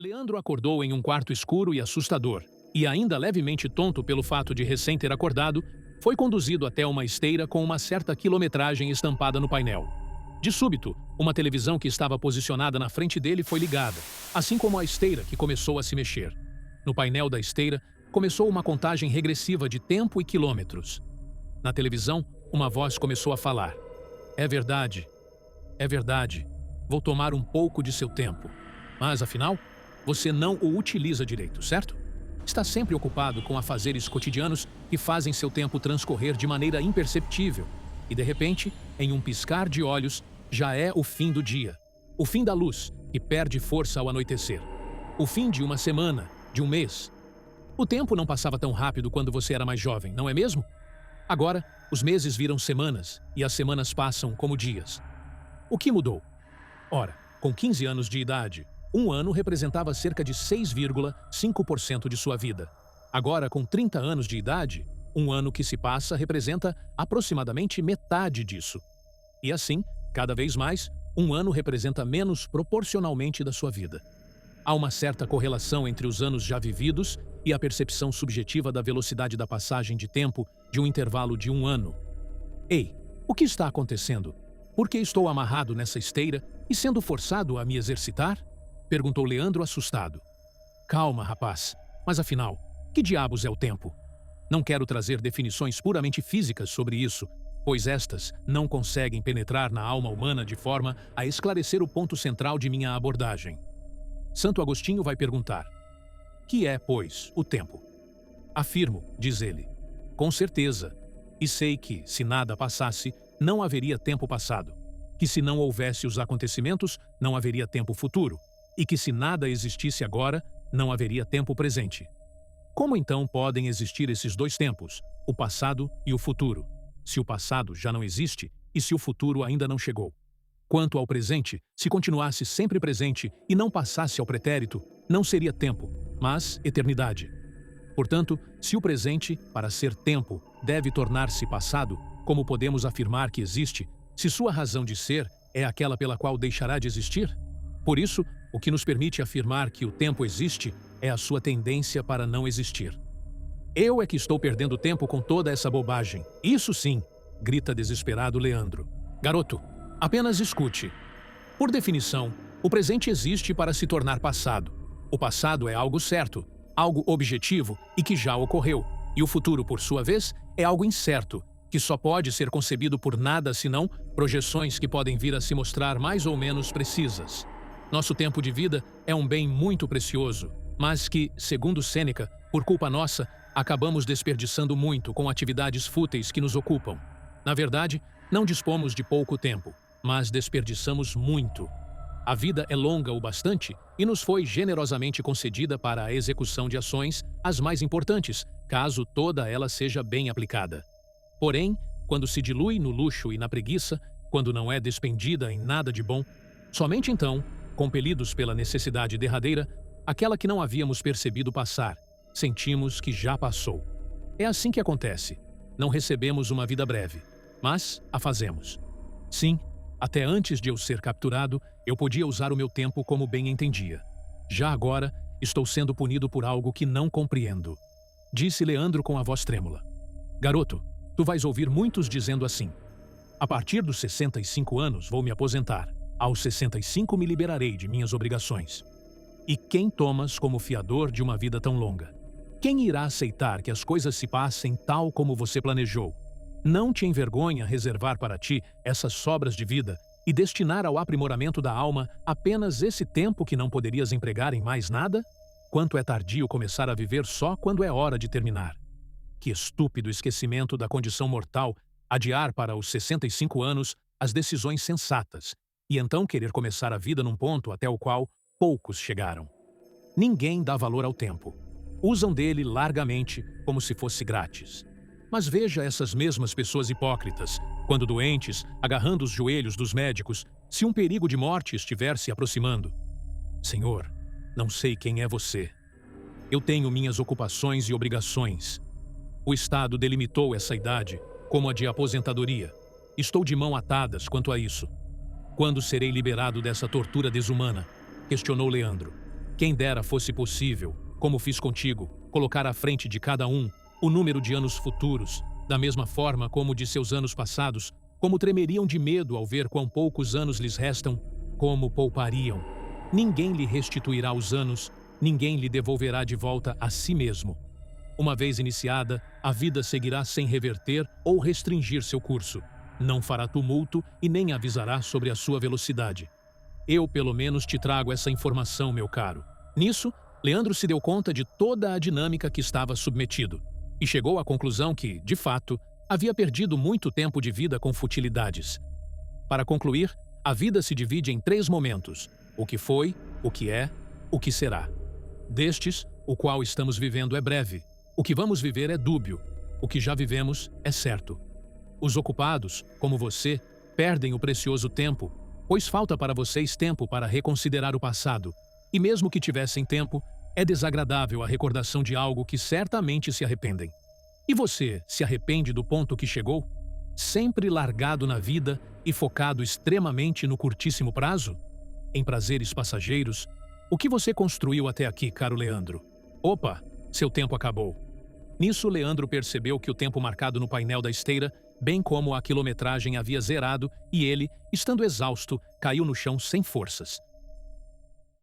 Leandro acordou em um quarto escuro e assustador, e ainda levemente tonto pelo fato de recém ter acordado, foi conduzido até uma esteira com uma certa quilometragem estampada no painel. De súbito, uma televisão que estava posicionada na frente dele foi ligada, assim como a esteira que começou a se mexer. No painel da esteira, começou uma contagem regressiva de tempo e quilômetros. Na televisão, uma voz começou a falar. É verdade. Vou tomar um pouco de seu tempo. Mas, afinal, você não o utiliza direito, certo? Está sempre ocupado com afazeres cotidianos que fazem seu tempo transcorrer de maneira imperceptível. E, de repente, em um piscar de olhos, já é o fim do dia. O fim da luz, que perde força ao anoitecer. O fim de uma semana, de um mês. O tempo não passava tão rápido quando você era mais jovem, não é mesmo? Agora, os meses viram semanas e as semanas passam como dias. O que mudou? Ora, com 15 anos de idade, um ano representava cerca de 6,5% de sua vida. Agora, com 30 anos de idade, um ano que se passa representa aproximadamente metade disso. E assim, cada vez mais, um ano representa menos proporcionalmente da sua vida. Há uma certa correlação entre os anos já vividos e a percepção subjetiva da velocidade da passagem de tempo de um intervalo de um ano. Ei, o que está acontecendo? Por que estou amarrado nessa esteira e sendo forçado a me exercitar? Perguntou Leandro assustado. Calma, rapaz. Mas afinal, que diabos é o tempo? Não quero trazer definições puramente físicas sobre isso, pois estas não conseguem penetrar na alma humana de forma a esclarecer o ponto central de minha abordagem. Santo Agostinho vai perguntar: que é, pois, o tempo? Afirmo, diz ele, com certeza, e sei que, se nada passasse, não haveria tempo passado, que se não houvesse os acontecimentos, não haveria tempo futuro, e que se nada existisse agora, não haveria tempo presente. Como então podem existir esses dois tempos, o passado e o futuro, se o passado já não existe e se o futuro ainda não chegou? Quanto ao presente, se continuasse sempre presente e não passasse ao pretérito, não seria tempo, mas eternidade. Portanto, se o presente, para ser tempo, deve tornar-se passado, como podemos afirmar que existe, se sua razão de ser é aquela pela qual deixará de existir? Por isso, o que nos permite afirmar que o tempo existe é a sua tendência para não existir. Eu é que estou perdendo tempo com toda essa bobagem. Isso sim, grita desesperado Leandro. Garoto, apenas escute. Por definição, o presente existe para se tornar passado. O passado é algo certo, algo objetivo e que já ocorreu. E o futuro, por sua vez, é algo incerto, que só pode ser concebido por nada senão projeções que podem vir a se mostrar mais ou menos precisas. Nosso tempo de vida é um bem muito precioso, mas que, segundo Sêneca, por culpa nossa, acabamos desperdiçando muito com atividades fúteis que nos ocupam. Na verdade, não dispomos de pouco tempo, mas desperdiçamos muito. A vida é longa o bastante e nos foi generosamente concedida para a execução de ações, as mais importantes, caso toda ela seja bem aplicada. Porém, quando se dilui no luxo e na preguiça, quando não é despendida em nada de bom, somente então, compelidos pela necessidade derradeira, aquela que não havíamos percebido passar, sentimos que já passou. É assim que acontece. Não recebemos uma vida breve, mas a fazemos. Sim, até antes de eu ser capturado, eu podia usar o meu tempo como bem entendia. Já agora, estou sendo punido por algo que não compreendo. Disse Leandro com a voz trêmula. Garoto, tu vais ouvir muitos dizendo assim. A partir dos 65 anos vou me aposentar. Aos 65 me liberarei de minhas obrigações. E quem tomas como fiador de uma vida tão longa? Quem irá aceitar que as coisas se passem tal como você planejou? Não te envergonha reservar para ti essas sobras de vida e destinar ao aprimoramento da alma apenas esse tempo que não poderias empregar em mais nada? Quanto é tardio começar a viver só quando é hora de terminar. Que estúpido esquecimento da condição mortal adiar para os 65 anos as decisões sensatas e então querer começar a vida num ponto até o qual poucos chegaram. Ninguém dá valor ao tempo. Usam dele largamente como se fosse grátis. Mas veja essas mesmas pessoas hipócritas, quando doentes, agarrando os joelhos dos médicos, se um perigo de morte estiver se aproximando. Senhor, não sei quem é você. Eu tenho minhas ocupações e obrigações. O Estado delimitou essa idade como a de aposentadoria. Estou de mãos atadas quanto a isso. Quando serei liberado dessa tortura desumana? Questionou Leandro. Quem dera fosse possível, como fiz contigo, colocar à frente de cada um o número de anos futuros, da mesma forma como de seus anos passados, como tremeriam de medo ao ver quão poucos anos lhes restam, como poupariam. Ninguém lhe restituirá os anos, ninguém lhe devolverá de volta a si mesmo. Uma vez iniciada, a vida seguirá sem reverter ou restringir seu curso. Não fará tumulto e nem avisará sobre a sua velocidade. Eu, pelo menos, te trago essa informação, meu caro. Nisso, Leandro se deu conta de toda a dinâmica que estava submetido e chegou à conclusão que, de fato, havia perdido muito tempo de vida com futilidades. Para concluir, a vida se divide em 3 momentos: o que foi, o que é, o que será. Destes, o qual estamos vivendo é breve, o que vamos viver é dúbio, o que já vivemos é certo. Os ocupados, como você, perdem o precioso tempo, pois falta para vocês tempo para reconsiderar o passado, e mesmo que tivessem tempo, é desagradável a recordação de algo que certamente se arrependem. E você se arrepende do ponto que chegou? Sempre largado na vida e focado extremamente no curtíssimo prazo? Em prazeres passageiros? O que você construiu até aqui, caro Leandro? Opa, seu tempo acabou. Nisso, Leandro percebeu que o tempo marcado no painel da esteira, bem como a quilometragem, havia zerado e ele, estando exausto, caiu no chão sem forças.